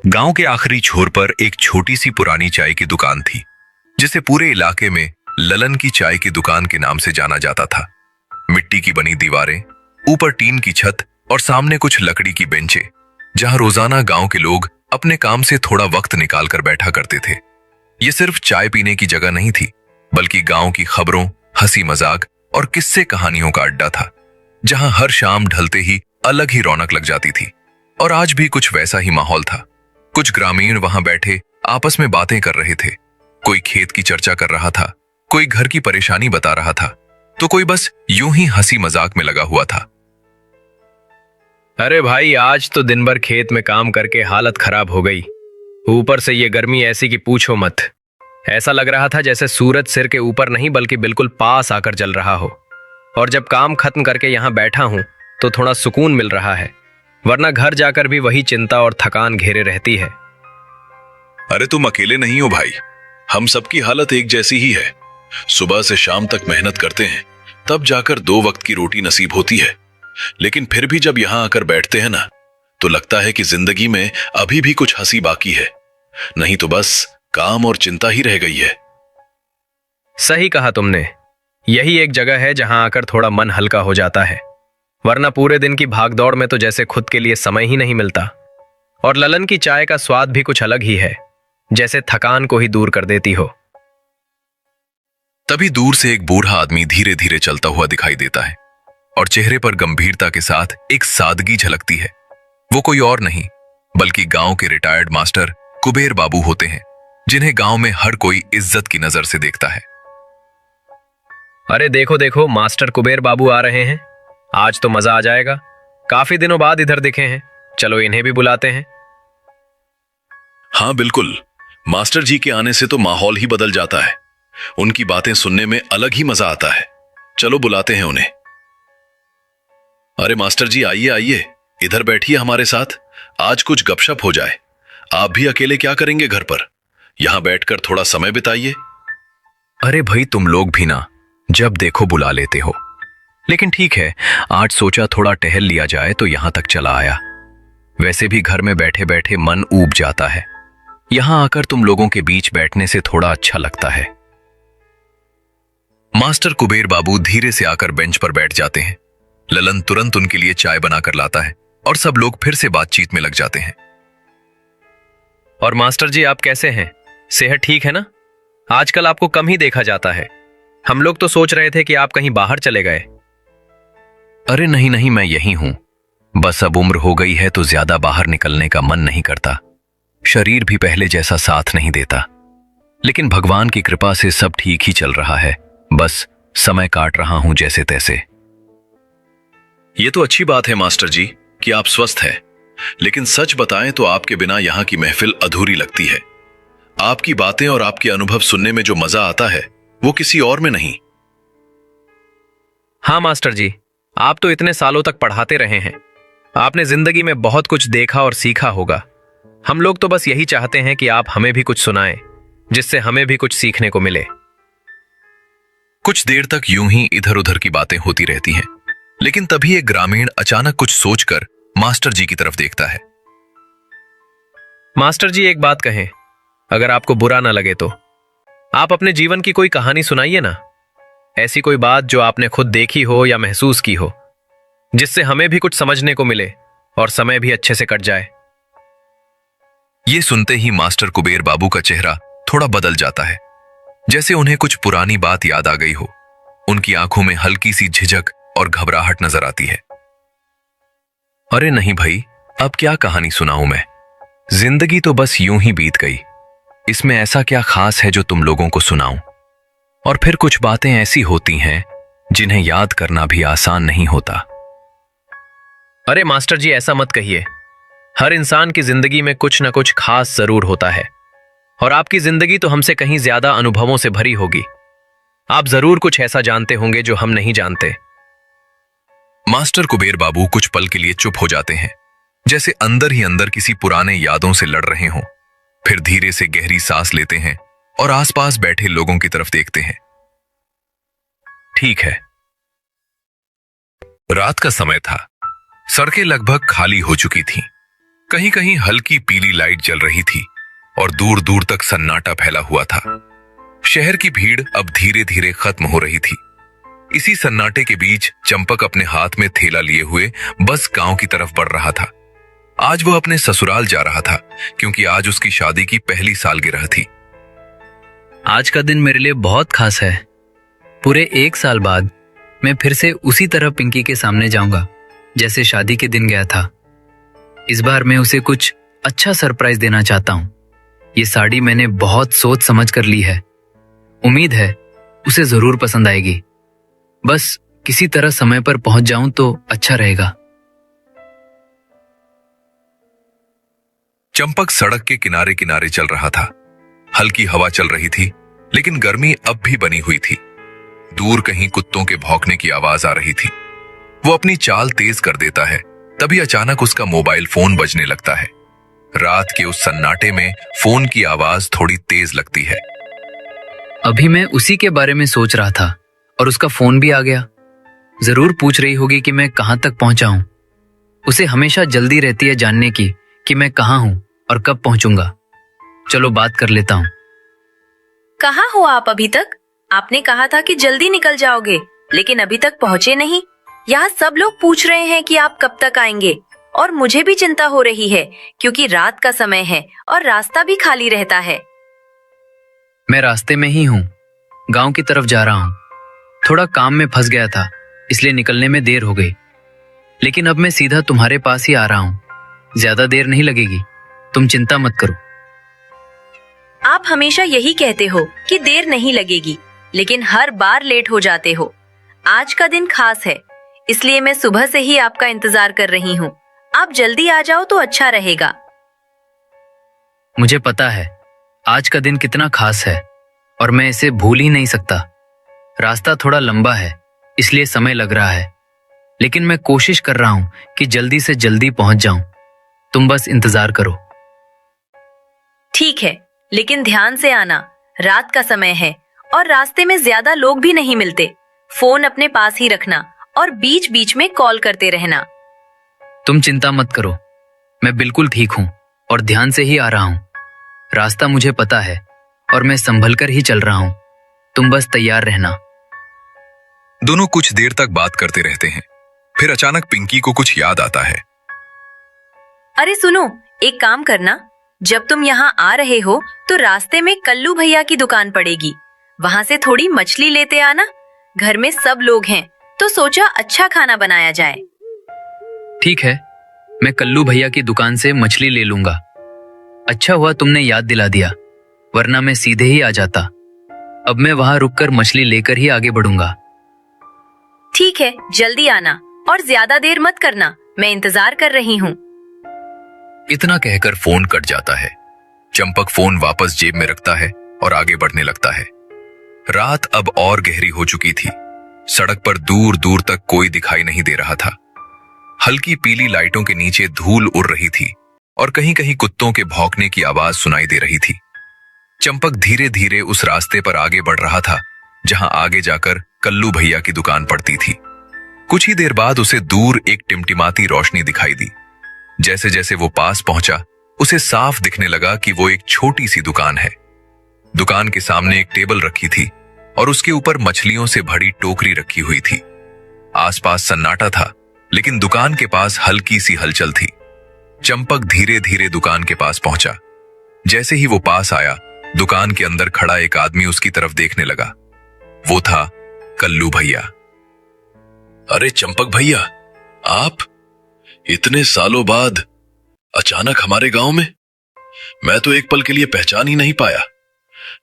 गांव के आखिरी छोर पर एक छोटी सी पुरानी चाय की दुकान थी, जिसे पूरे इलाके में ललन की चाय की दुकान के नाम से जाना जाता था। मिट्टी की बनी दीवारें, ऊपर टीन की छत और सामने कुछ लकड़ी की बेंचें, जहां रोजाना गांव के लोग अपने काम से थोड़ा वक्त निकाल कर बैठा करते थे। ये सिर्फ चाय पीने की जगह नहीं थी, बल्कि गांव की खबरों, हंसी मजाक और किस्से कहानियों का अड्डा था, जहां हर शाम ढलते ही अलग ही रौनक लग जाती थी। और आज भी कुछ वैसा ही माहौल था। कुछ ग्रामीण वहां बैठे आपस में बातें कर रहे थे, कोई खेत की चर्चा कर रहा था, कोई घर की परेशानी बता रहा था, तो कोई बस यूं ही हंसी मजाक में लगा हुआ था। अरे भाई, आज तो दिन भर खेत में काम करके हालत खराब हो गई। ऊपर से ये गर्मी ऐसी कि पूछो मत। ऐसा लग रहा था जैसे सूरज सिर के ऊपर नहीं बल्कि बिल्कुल पास आकर जल रहा हो। और जब काम खत्म करके यहाँ बैठा हूं तो थोड़ा सुकून मिल रहा है, वरना घर जाकर भी वही चिंता और थकान घेरे रहती है। अरे तुम अकेले नहीं हो भाई, हम सबकी हालत एक जैसी ही है। सुबह से शाम तक मेहनत करते हैं, तब जाकर 2 वक्त की रोटी नसीब होती है। लेकिन फिर भी जब यहां आकर बैठते हैं ना, तो लगता है कि जिंदगी में अभी भी कुछ हंसी बाकी है, नहीं तो बस काम और चिंता ही रह गई है। सही कहा तुमने। यही एक जगह है जहां आकर थोड़ा मन हल्का हो जाता है, वरना पूरे दिन की भागदौड़ में तो जैसे खुद के लिए समय ही नहीं मिलता। और ललन की चाय का स्वाद भी कुछ अलग ही है, जैसे थकान को ही दूर कर देती हो। तभी दूर से एक बूढ़ा आदमी धीरे धीरे चलता हुआ दिखाई देता है, और चेहरे पर गंभीरता के साथ एक सादगी झलकती है। वो कोई और नहीं बल्कि गांव के रिटायर्ड मास्टर कुबेर बाबू होते हैं, जिन्हें गांव में हर कोई इज्जत की नजर से देखता है। अरे देखो देखो, मास्टर कुबेर बाबू आ रहे हैं। आज तो मजा आ जाएगा। काफी दिनों बाद इधर दिखे हैं, चलो इन्हें भी बुलाते हैं। हाँ बिल्कुल, मास्टर जी के आने से तो माहौल ही बदल जाता है। उनकी बातें सुनने में अलग ही मजा आता है। चलो बुलाते हैं उन्हें। अरे मास्टर जी, आइए आइए, इधर बैठिए हमारे साथ। आज कुछ गपशप हो जाए। आप भी अकेले क्या करेंगे घर पर, यहां बैठकर थोड़ा समय बिताइए। अरे भाई, तुम लोग भी ना जब देखो बुला लेते हो। लेकिन ठीक है, आज सोचा थोड़ा टहल लिया जाए तो यहां तक चला आया। वैसे भी घर में बैठे बैठे मन ऊब जाता है, यहां आकर तुम लोगों के बीच बैठने से थोड़ा अच्छा लगता है। मास्टर कुबेर बाबू धीरे से आकर बेंच पर बैठ जाते हैं। ललन तुरंत उनके लिए चाय बनाकर लाता है और सब लोग फिर से बातचीत में लग जाते हैं। और मास्टर जी, आप कैसे हैं? सेहत ठीक है ना? आजकल आपको कम ही देखा जाता है। हम लोग तो सोच रहे थे कि आप कहीं बाहर चले गए। अरे नहीं नहीं, मैं यही हूं। बस अब उम्र हो गई है तो ज्यादा बाहर निकलने का मन नहीं करता। शरीर भी पहले जैसा साथ नहीं देता। लेकिन भगवान की कृपा से सब ठीक ही चल रहा है। बस समय काट रहा हूं जैसे तैसे। ये तो अच्छी बात है मास्टर जी कि आप स्वस्थ हैं। लेकिन सच बताएं तो आपके बिना यहां की महफिल अधूरी लगती है। आपकी बातें और आपके अनुभव सुनने में जो मजा आता है, वो किसी और में नहीं। हाँ मास्टर जी, आप तो इतने सालों तक पढ़ाते रहे हैं। आपने जिंदगी में बहुत कुछ देखा और सीखा होगा। हम लोग तो बस यही चाहते हैं कि आप हमें भी कुछ सुनाएं, जिससे हमें भी कुछ सीखने को मिले। कुछ देर तक यूं ही इधर उधर की बातें होती रहती हैं, लेकिन तभी एक ग्रामीण अचानक कुछ सोचकर मास्टर जी की तरफ देखता है। मास्टर जी, एक बात कहें, अगर आपको बुरा ना लगे तो आप अपने जीवन की कोई कहानी सुनाइए ना। ऐसी कोई बात जो आपने खुद देखी हो या महसूस की हो, जिससे हमें भी कुछ समझने को मिले और समय भी अच्छे से कट जाए। ये सुनते ही मास्टर कुबेर बाबू का चेहरा थोड़ा बदल जाता है, जैसे उन्हें कुछ पुरानी बात याद आ गई हो। उनकी आंखों में हल्की सी झिझक और घबराहट नजर आती है। अरे नहीं भाई, अब क्या कहानी सुनाऊं मैं? जिंदगी तो बस यूं ही बीत गई। इसमें ऐसा क्या खास है जो तुम लोगों को सुनाऊं? और फिर कुछ बातें ऐसी होती हैं जिन्हें याद करना भी आसान नहीं होता। अरे मास्टर जी, ऐसा मत कहिए। हर इंसान की जिंदगी में कुछ ना कुछ खास जरूर होता है, और आपकी जिंदगी तो हमसे कहीं ज्यादा अनुभवों से भरी होगी। आप जरूर कुछ ऐसा जानते होंगे जो हम नहीं जानते। मास्टर कुबेर बाबू कुछ पल के लिए चुप हो जाते हैं, जैसे अंदर ही अंदर किसी पुराने यादों से लड़ रहे हों। फिर धीरे से गहरी सांस लेते हैं और आसपास बैठे लोगों की तरफ देखते हैं। ठीक है। रात का समय था। सड़कें लगभग खाली हो चुकी थीं। कहीं कहीं हल्की पीली लाइट जल रही थी और दूर दूर तक सन्नाटा फैला हुआ था। शहर की भीड़ अब धीरे धीरे खत्म हो रही थी। इसी सन्नाटे के बीच चंपक अपने हाथ में थैला लिए हुए बस गांव की तरफ बढ़ रहा था। आज वो अपने ससुराल जा रहा था क्योंकि आज उसकी शादी की पहली सालगिरह थी। आज का दिन मेरे लिए बहुत खास है। पूरे 1 साल बाद मैं फिर से उसी तरह पिंकी के सामने जाऊंगा जैसे शादी के दिन गया था। इस बार मैं उसे कुछ अच्छा सरप्राइज देना चाहता हूँ। ये साड़ी मैंने बहुत सोच समझ कर ली है। उम्मीद है उसे जरूर पसंद आएगी। बस किसी तरह समय पर पहुंच जाऊं तो अच्छा रहेगा। चंपक सड़क के किनारे किनारे चल रहा था। हल्की हवा चल रही थी, लेकिन गर्मी अब भी बनी हुई थी। दूर कहीं कुत्तों के भौंकने की आवाज आ रही थी। वो अपनी चाल तेज कर देता है, तभी अचानक उसका मोबाइल फोन बजने लगता है। रात के उस सन्नाटे में फोन की आवाज थोड़ी तेज लगती है। अभी मैं उसी के बारे में सोच रहा था और उसका फोन भी आ गया। जरूर पूछ रही होगी कि मैं कहां तक पहुंचा हूं। उसे हमेशा जल्दी रहती है जानने की कि मैं कहां हूं और कब पहुंचूंगा। चलो बात कर लेता हूं। कहाँ हो आप अभी तक? आपने कहा था कि जल्दी निकल जाओगे, लेकिन अभी तक पहुँचे नहीं। यहाँ सब लोग पूछ रहे हैं कि आप कब तक आएंगे और मुझे भी चिंता हो रही है क्योंकि रात का समय है और रास्ता भी खाली रहता है। मैं रास्ते में ही हूँ, गांव की तरफ जा रहा हूँ। थोड़ा काम में फंस गया था, इसलिए निकलने में देर हो गई। लेकिन अब मैं सीधा तुम्हारे पास ही आ रहा हूँ। ज्यादा देर नहीं लगेगी, तुम चिंता मत करो। आप हमेशा यही कहते हो कि देर नहीं लगेगी, लेकिन हर बार लेट हो जाते हो। आज का दिन खास है, इसलिए मैं सुबह से ही आपका इंतजार कर रही हूँ। आप जल्दी आ जाओ तो अच्छा रहेगा। मुझे पता है आज का दिन कितना खास है और मैं इसे भूल ही नहीं सकता। रास्ता थोड़ा लंबा है, इसलिए समय लग रहा है, लेकिन मैं कोशिश कर रहा हूँ कि जल्दी से जल्दी पहुंच जाऊं। तुम बस इंतजार करो। ठीक है, लेकिन ध्यान से आना। रात का समय है और रास्ते में ज्यादा लोग भी नहीं मिलते। फोन अपने पास ही रखना और बीच बीच में कॉल करते रहना। तुम चिंता मत करो, मैं बिल्कुल ठीक हूँ और ध्यान से ही आ रहा हूँ। रास्ता मुझे पता है और मैं संभल कर ही चल रहा हूँ। तुम बस तैयार रहना। दोनों कुछ देर तक बात करते रहते हैं। फिर अचानक पिंकी को कुछ याद आता है। अरे सुनो, एक काम करना, जब तुम यहाँ आ रहे हो तो रास्ते में कल्लू भैया की दुकान पड़ेगी। वहाँ से थोड़ी मछली लेते आना। घर में सब लोग हैं तो सोचा अच्छा खाना बनाया जाए। ठीक है, मैं कल्लू भैया की दुकान से मछली ले लूंगा। अच्छा हुआ तुमने याद दिला दिया, वरना मैं सीधे ही आ जाता। अब मैं वहां रुककर मछली लेकर ही आगे बढ़ूंगा। ठीक है, जल्दी आना और ज्यादा देर मत करना। मैं इंतजार कर रही हूँ। इतना कहकर फोन कट जाता है। चंपक फोन वापस जेब में रखता है और आगे बढ़ने लगता है। रात अब और गहरी हो चुकी थी। सड़क पर दूर दूर तक कोई दिखाई नहीं दे रहा था। हल्की पीली लाइटों के नीचे धूल उड़ रही थी और कहीं कहीं कुत्तों के भौंकने की आवाज सुनाई दे रही थी। चंपक धीरे धीरे उस रास्ते पर आगे बढ़ रहा था जहां आगे जाकर कल्लू भैया की दुकान पड़ती थी। कुछ ही देर बाद उसे दूर एक टिमटिमाती रोशनी दिखाई दी। जैसे जैसे वो पास पहुंचा, उसे साफ दिखने लगा कि वो एक छोटी सी दुकान है। दुकान के सामने एक टेबल रखी थी और उसके ऊपर मछलियों से भरी टोकरी रखी हुई थी। आसपास सन्नाटा था, लेकिन दुकान के पास हल्की सी हलचल थी। चंपक धीरे धीरे दुकान के पास पहुंचा। जैसे ही वो पास आया, दुकान के अंदर खड़ा एक आदमी उसकी तरफ देखने लगा। वो था कल्लू भैया। अरे चंपक भैया, आप इतने सालों बाद अचानक हमारे गांव में? मैं तो एक पल के लिए पहचान ही नहीं पाया,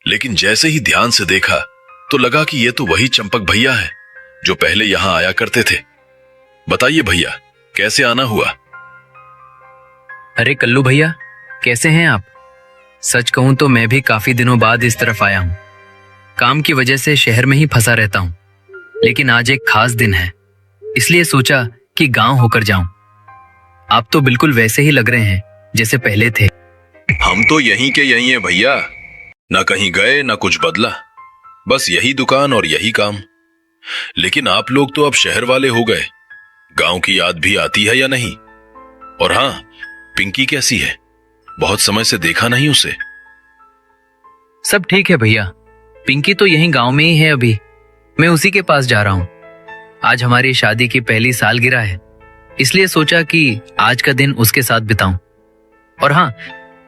लेकिन जैसे ही ध्यान से देखा तो लगा कि ये तो वही चंपक भैया हैं जो पहले यहां आया करते थे। बताइए भैया, कैसे आना हुआ? अरे कल्लू भैया, कैसे हैं आप? सच कहूं तो मैं भी काफी दिनों बाद इस तरफ आया हूं। काम की वजह से शहर में ही फंसा रहता हूं, लेकिन आज एक खास दिन है, इसलिए सोचा कि गांव होकर जाऊं। आप तो बिल्कुल वैसे ही लग रहे हैं जैसे पहले थे। हम तो यहीं के यहीं हैं भैया, ना कहीं गए ना कुछ बदला, बस यही दुकान और यही काम। लेकिन आप लोग तो अब शहर वाले हो गए, गांव की याद भी आती है या नहीं? और हाँ, पिंकी कैसी है? बहुत समय से देखा नहीं उसे। सब ठीक है भैया। पिंकी तो यहीं गांव में ही है अभी। मैं उसी के पास जा रहा हूँ। आज हमारी शादी की पहली सालगिरह है, इसलिए सोचा कि आज का दिन उसके साथ बिताऊं। और हाँ,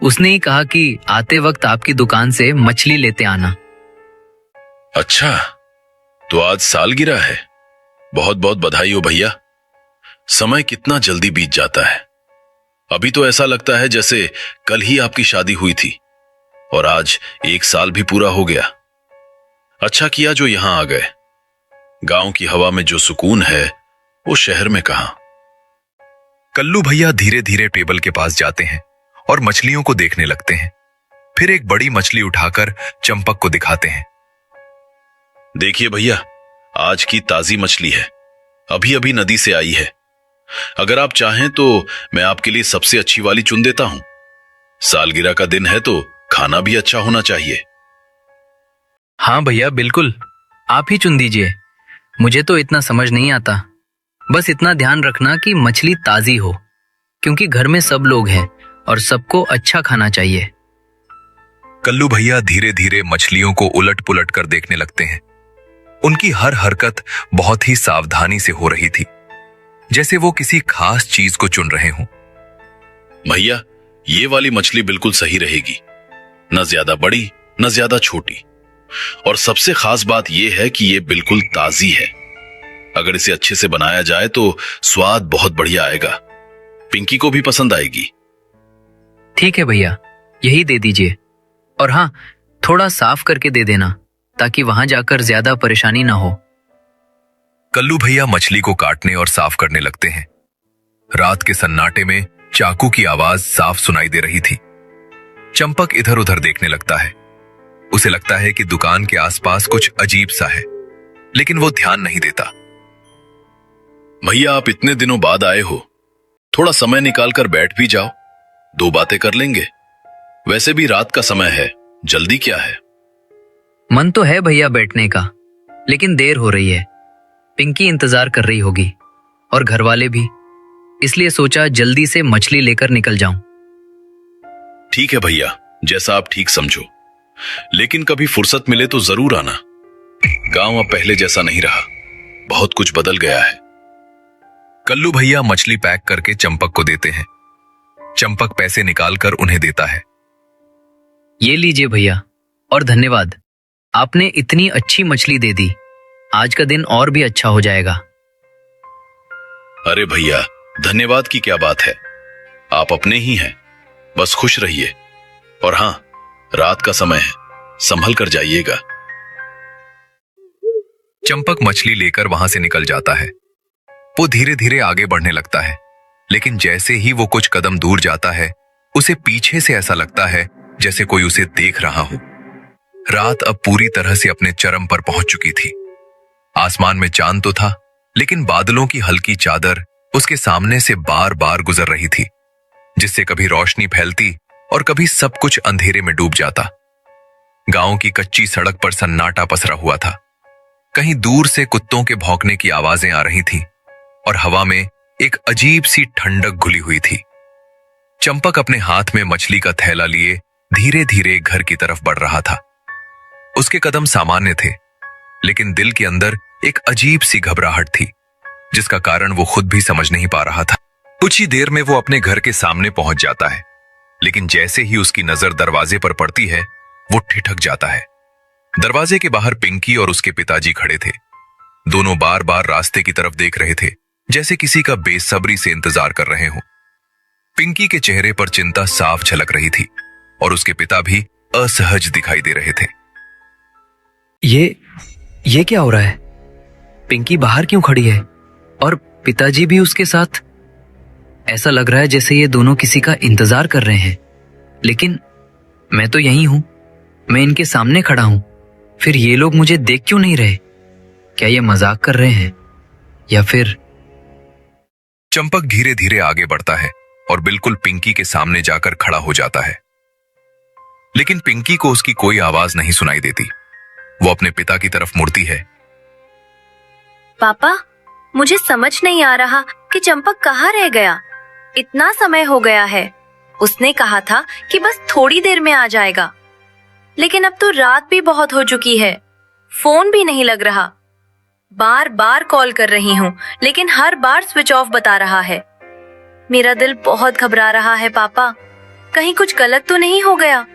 उसने ही कहा कि आते वक्त आपकी दुकान से मछली लेते आना। अच्छा, तो आज सालगिरह है। बहुत बहुत बधाई हो भैया। समय कितना जल्दी बीत जाता है। अभी तो ऐसा लगता है जैसे कल ही आपकी शादी हुई थी और आज 1 साल भी पूरा हो गया। अच्छा किया जो यहां आ गए। गांव की हवा में जो सुकून है वो शहर में कहां। कल्लू भैया धीरे धीरे टेबल के पास जाते हैं और मछलियों को देखने लगते हैं। फिर एक बड़ी मछली उठाकर चंपक को दिखाते हैं। देखिए भैया, आज की ताजी मछली है, अभी अभी नदी से आई है। अगर आप चाहें तो मैं आपके लिए सबसे अच्छी वाली चुन देता हूं। सालगिरह का दिन है तो खाना भी अच्छा होना चाहिए। हाँ भैया, बिल्कुल, आप ही चुन दीजिए। मुझे तो इतना समझ नहीं आता। बस इतना ध्यान रखना कि मछली ताजी हो, क्योंकि घर में सब लोग हैं और सबको अच्छा खाना चाहिए। कल्लू भैया धीरे धीरे मछलियों को उलट पुलट कर देखने लगते हैं। उनकी हर हरकत बहुत ही सावधानी से हो रही थी, जैसे वो किसी खास चीज को चुन रहे हों। भैया, ये वाली मछली बिल्कुल सही रहेगी, न ज्यादा बड़ी न ज्यादा छोटी। और सबसे खास बात यह है कि ये बिल्कुल ताजी है। अगर इसे अच्छे से बनाया जाए तो स्वाद बहुत बढ़िया आएगा। पिंकी को भी पसंद आएगी। ठीक है भैया, यही दे दीजिए। और हाँ, थोड़ा साफ करके दे देना ताकि वहां जाकर ज्यादा परेशानी ना हो। कल्लू भैया मछली को काटने और साफ करने लगते हैं। रात के सन्नाटे में चाकू की आवाज साफ सुनाई दे रही थी। चंपक इधर उधर देखने लगता है। उसे लगता है कि दुकान के आसपास कुछ अजीब सा है, लेकिन वो ध्यान नहीं देता। भैया, आप इतने दिनों बाद आए हो, थोड़ा समय निकाल कर बैठ भी जाओ, 2 बातें कर लेंगे। वैसे भी रात का समय है, जल्दी क्या है? मन तो है भैया बैठने का, लेकिन देर हो रही है। पिंकी इंतजार कर रही होगी और घर वाले भी, इसलिए सोचा जल्दी से मछली लेकर निकल जाऊं। ठीक है भैया, जैसा आप ठीक समझो। लेकिन कभी फुर्सत मिले तो जरूर आना। गांव अब पहले जैसा नहीं रहा, बहुत कुछ बदल गया है। कल्लू भैया मछली पैक करके चंपक को देते हैं। चंपक पैसे निकालकर उन्हें देता है। ये लीजिए भैया, और धन्यवाद। आपने इतनी अच्छी मछली दे दी। आज का दिन और भी अच्छा हो जाएगा। अरे भैया, धन्यवाद की क्या बात है। आप अपने ही हैं, बस खुश रहिए। और हां, रात का समय है, संभल कर जाइएगा। चंपक मछली लेकर वहां से निकल जाता है। वो धीरे धीरे आगे बढ़ने लगता है, लेकिन जैसे ही वो कुछ कदम दूर जाता है, उसे पीछे से ऐसा लगता है जैसे कोई उसे देख रहा हो। रात अब पूरी तरह से अपने चरम पर पहुंच चुकी थी। आसमान में चांद तो था, लेकिन बादलों की हल्की चादर उसके सामने से बार बार गुजर रही थी, जिससे कभी रोशनी फैलती और कभी सब कुछ अंधेरे में डूब जाता। गांव की कच्ची सड़क पर सन्नाटा पसरा हुआ था। कहीं दूर से कुत्तों के भौंकने की आवाजें आ रही थीं और हवा में एक अजीब सी ठंडक घुली हुई थी। चंपक अपने हाथ में मछली का थैला लिए धीरे धीरे घर की तरफ बढ़ रहा था। उसके कदम सामान्य थे, लेकिन दिल के अंदर एक अजीब सी घबराहट थी, जिसका कारण वो खुद भी समझ नहीं पा रहा था। कुछ ही देर में वो अपने घर के सामने पहुंच जाता है, लेकिन जैसे ही उसकी नजर दरवाजे पर पड़ती है, वो ठिठक जाता है। दरवाजे के बाहर पिंकी और उसके पिताजी खड़े थे। दोनों बार बार रास्ते की तरफ देख रहे थे, जैसे किसी का बेसब्री से इंतजार कर रहे हो। पिंकी के चेहरे पर चिंता साफ झलक रही थी और उसके पिता भी असहज दिखाई दे रहे थे। ये क्या हो रहा है? पिंकी बाहर क्यों खड़ी है और पिताजी भी उसके साथ? ऐसा लग रहा है जैसे ये दोनों किसी का इंतजार कर रहे हैं, लेकिन मैं तो यहीं हूं, मैं इनके सामने खड़ा हूं। फिर ये लोग मुझे देख क्यों नहीं रहे? क्या ये मजाक कर रहे हैं या फिर? चंपक धीरे धीरे आगे बढ़ता है और बिल्कुल पिंकी के सामने जाकर खड़ा हो जाता है, लेकिन पिंकी को उसकी कोई आवाज नहीं सुनाई देती। वो अपने पिता की तरफ मुड़ती है। पापा, मुझे समझ नहीं आ रहा कि चंपक कहाँ रह गया। इतना समय हो गया है, उसने कहा था कि बस थोड़ी देर में आ जाएगा, लेकिन अब तो रात भी बहुत हो चुकी है, फोन भी नहीं लग रहा। बार बार कॉल कर रही हूँ, लेकिन हर बार स्विच ऑफ बता रहा है। मेरा दिल बहुत घबरा रहा है पापा, कहीं कुछ गलत तो नहीं हो गया?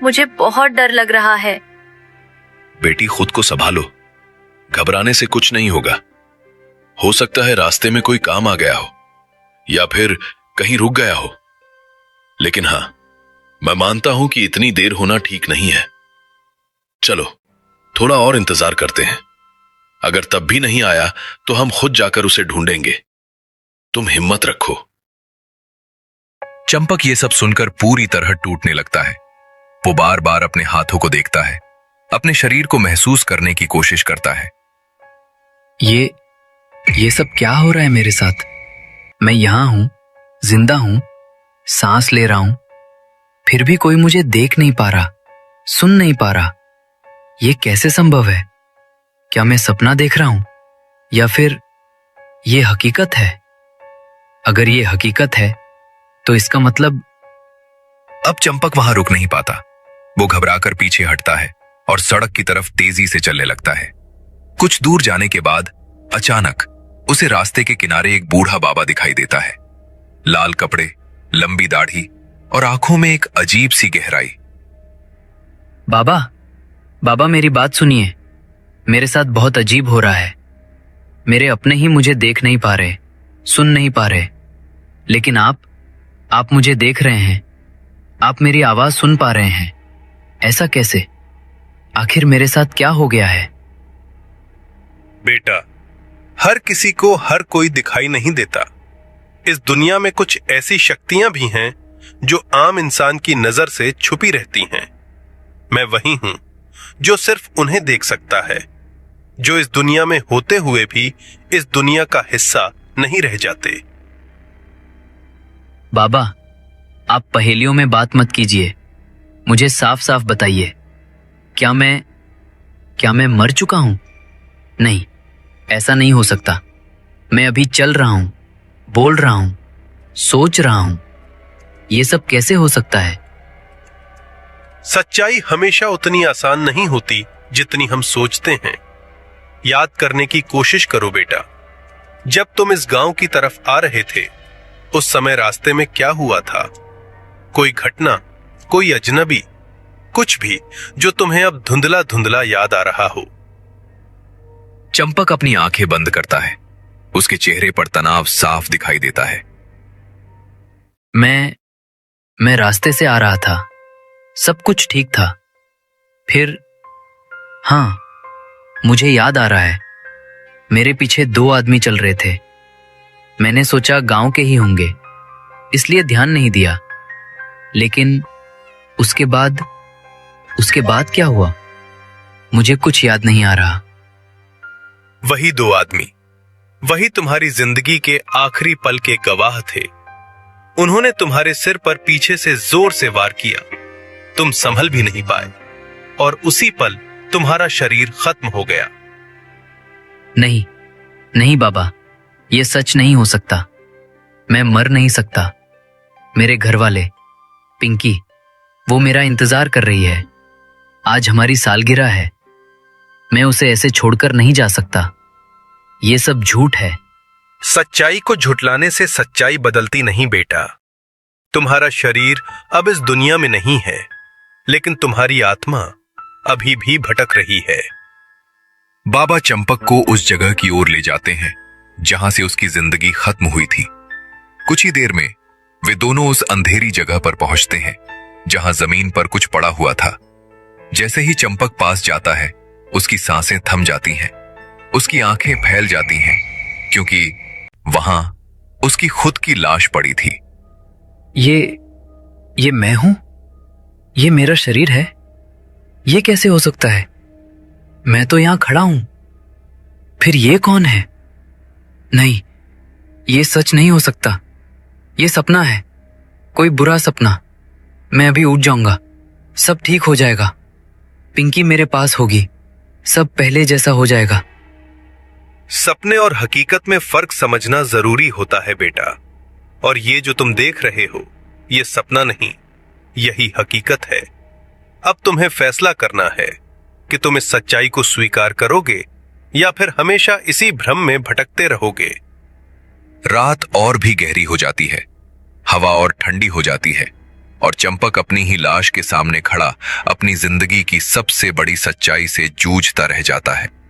मुझे बहुत डर लग रहा है। बेटी, खुद को संभालो, घबराने से कुछ नहीं होगा। हो सकता है रास्ते में कोई काम आ गया हो या फिर कहीं रुक गया हो, लेकिन हां, मैं मानता हूं कि इतनी देर होना ठीक नहीं है। चलो थोड़ा और इंतजार करते हैं, अगर तब भी नहीं आया तो हम खुद जाकर उसे ढूंढेंगे। तुम हिम्मत रखो। चंपक ये सब सुनकर पूरी तरह टूटने लगता है। वो बार बार अपने हाथों को देखता है, अपने शरीर को महसूस करने की कोशिश करता है। ये सब क्या हो रहा है मेरे साथ? मैं यहां हूं, जिंदा हूं, सांस ले रहा हूं, फिर भी कोई मुझे देख नहीं पा रहा, सुन नहीं पा रहा। ये कैसे संभव है? क्या मैं सपना देख रहा हूं या फिर ये हकीकत है? अगर ये हकीकत है तो इसका मतलब। अब चंपक वहां रुक नहीं पाता। वो घबराकर पीछे हटता है और सड़क की तरफ तेजी से चलने लगता है। कुछ दूर जाने के बाद अचानक उसे रास्ते के किनारे एक बूढ़ा बाबा दिखाई देता है। लाल कपड़े, लंबी दाढ़ी और आंखों में एक अजीब सी गहराई। बाबा मेरी बात सुनिए, मेरे साथ बहुत अजीब हो रहा है। मेरे अपने ही मुझे देख नहीं पा रहे, सुन नहीं पा रहे, लेकिन आप मुझे देख रहे हैं, आप मेरी आवाज सुन पा रहे हैं। ऐसा कैसे? आखिर मेरे साथ क्या हो गया है? बेटा, हर किसी को हर कोई दिखाई नहीं देता। इस दुनिया में कुछ ऐसी शक्तियां भी हैं जो आम इंसान की नजर से छुपी रहती हैं। मैं वही हूं जो सिर्फ उन्हें देख सकता है, जो इस दुनिया में होते हुए भी इस दुनिया का हिस्सा नहीं रह जाते। बाबा, आप पहेलियों में बात मत कीजिए, मुझे साफ साफ बताइए, क्या मैं मर चुका हूं? नहीं, ऐसा नहीं हो सकता। मैं अभी चल रहा हूं, बोल रहा हूं, सोच रहा हूं। ये सब कैसे हो सकता है? सच्चाई हमेशा उतनी आसान नहीं होती जितनी हम सोचते हैं। याद करने की कोशिश करो बेटा, जब तुम इस गांव की तरफ आ रहे थे उस समय रास्ते में क्या हुआ था? कोई घटना, कोई अजनबी, कुछ भी जो तुम्हें अब धुंधला धुंधला याद आ रहा हो। चंपक अपनी आंखें बंद करता है। उसके चेहरे पर तनाव साफ दिखाई देता है। मैं रास्ते से आ रहा था, सब कुछ ठीक था। फिर हाँ, मुझे याद आ रहा है, मेरे पीछे 2 आदमी चल रहे थे। मैंने सोचा गांव के ही होंगे, इसलिए ध्यान नहीं दिया। लेकिन उसके बाद क्या हुआ? मुझे कुछ याद नहीं आ रहा। वही 2 आदमी, वही तुम्हारी जिंदगी के आखिरी पल के गवाह थे। उन्होंने तुम्हारे सिर पर पीछे से जोर से वार किया, तुम संभल भी नहीं पाए और उसी पल तुम्हारा शरीर खत्म हो गया। नहीं बाबा, ये सच नहीं हो सकता। मैं मर नहीं सकता। मेरे घर वाले, पिंकी, वो मेरा इंतजार कर रही है। आज हमारी सालगिरह है, मैं उसे ऐसे छोड़कर नहीं जा सकता। ये सब झूठ है। सच्चाई को झुठलाने से सच्चाई बदलती नहीं बेटा। तुम्हारा शरीर अब इस दुनिया में नहीं है, लेकिन तुम्हारी आत्मा अभी भी भटक रही है। बाबा चंपक को उस जगह की ओर ले जाते हैं जहां से उसकी जिंदगी खत्म हुई थी। कुछ ही देर में वे दोनों उस अंधेरी जगह पर पहुंचते हैं जहां जमीन पर कुछ पड़ा हुआ था। जैसे ही चंपक पास जाता है, उसकी सांसें थम जाती हैं, उसकी आंखें फैल जाती हैं, क्योंकि वहां उसकी खुद की लाश पड़ी थी। ये मैं हूं? ये मेरा शरीर है? ये कैसे हो सकता है? मैं तो यहां खड़ा हूं, फिर ये कौन है? नहीं, ये सच नहीं हो सकता। ये सपना है, कोई बुरा सपना। मैं अभी उठ जाऊंगा, सब ठीक हो जाएगा। पिंकी मेरे पास होगी, सब पहले जैसा हो जाएगा। सपने और हकीकत में फर्क समझना जरूरी होता है बेटा। और ये जो तुम देख रहे हो, ये सपना नहीं, यही हकीकत है। अब तुम्हें फैसला करना है कि तुम इस सच्चाई को स्वीकार करोगे या फिर हमेशा इसी भ्रम में भटकते रहोगे। रात और भी गहरी हो जाती है, हवा और ठंडी हो जाती है, और चंपक अपनी ही लाश के सामने खड़ा अपनी जिंदगी की सबसे बड़ी सच्चाई से जूझता रह जाता है।